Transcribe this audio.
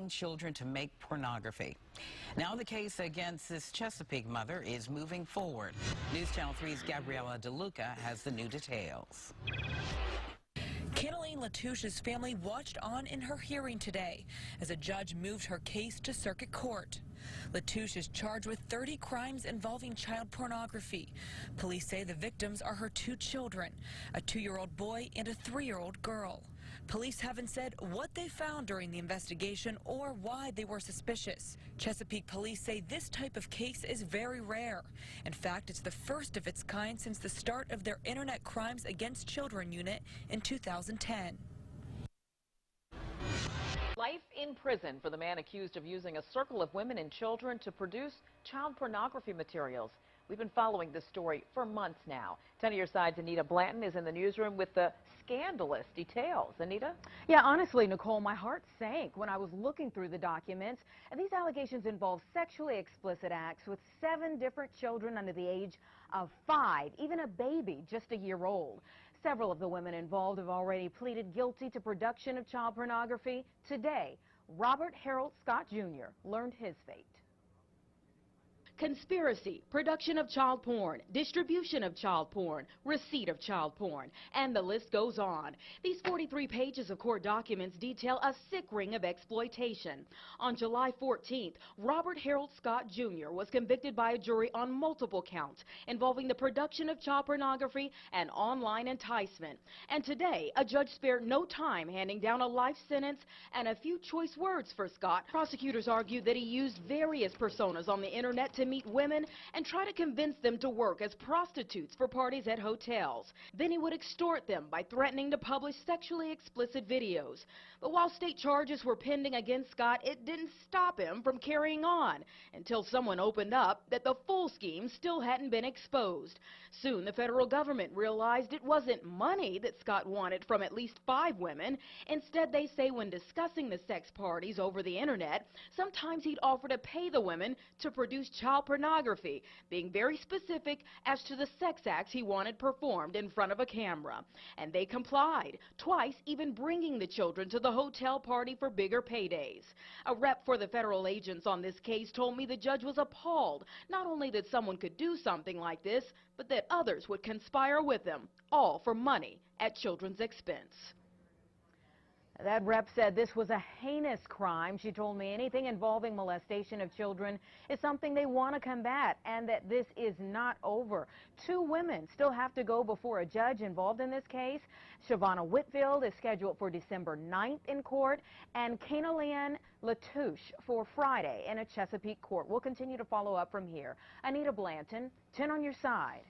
children to make pornography. Now the case against this Chesapeake mother is moving forward. News Channel 3's Gabriella DeLuca has the new details. Kanaline Latouche's family watched on in her hearing today as a judge moved her case to circuit court. Latouche is charged with 30 crimes involving child pornography. Police say the victims are her 2 children, a 2-year-old boy and a 3-year-old girl. Police haven't said what they found during the investigation or why they were suspicious. Chesapeake police say this type of case is very rare. In fact, it's the first of its kind since the start of their Internet Crimes Against Children unit in 2010. Life in prison for the man accused of using a circle of women and children to produce child pornography materials. We've been following this story for months now. 10 of your side's Anita Blanton is in the newsroom with the scandalous details. Anita? Yeah, honestly, Nicole, my heart sank when I was looking through the documents. And these allegations involve sexually explicit acts with 7 different children under the age of 5, even a baby just a year old. Several of the women involved have already pleaded guilty to production of child pornography. Today, Robert Harold Scott Jr. learned his fate. Conspiracy, production of child porn, distribution of child porn, receipt of child porn, and the list goes on. These 43 pages of court documents detail a sick ring of exploitation. On July 14th, Robert Harold Scott Jr. was convicted by a jury on multiple counts involving the production of child pornography and online enticement. And today, a judge spared no time handing down a life sentence and a few choice words for Scott. Prosecutors argued that he used various personas on the internet to meet women and try to convince them to work as prostitutes for parties at hotels. Then he would extort them by threatening to publish sexually explicit videos. But while state charges were pending against Scott, it didn't stop him from carrying on until someone opened up that the full scheme still hadn't been exposed. Soon the federal government realized it wasn't money that Scott wanted from at least 5 women. Instead, they say when discussing the sex parties over the internet, sometimes he'd offer to pay the women to produce child pornography, being very specific as to the sex acts he wanted performed in front of a camera. And they complied, twice even bringing the children to the hotel party for bigger paydays. A rep for the federal agents on this case told me the judge was appalled, not only that someone could do something like this, but that others would conspire with them, all for money at children's expense. That rep said this was a heinous crime. She told me anything involving molestation of children is something they want to combat and that this is not over. 2 women still have to go before a judge involved in this case. Shavonna Whitfield is scheduled for December 9th in court and Kanaline Latouche for Friday in a Chesapeake court. We'll continue to follow up from here. Anita Blanton, 10 on your side.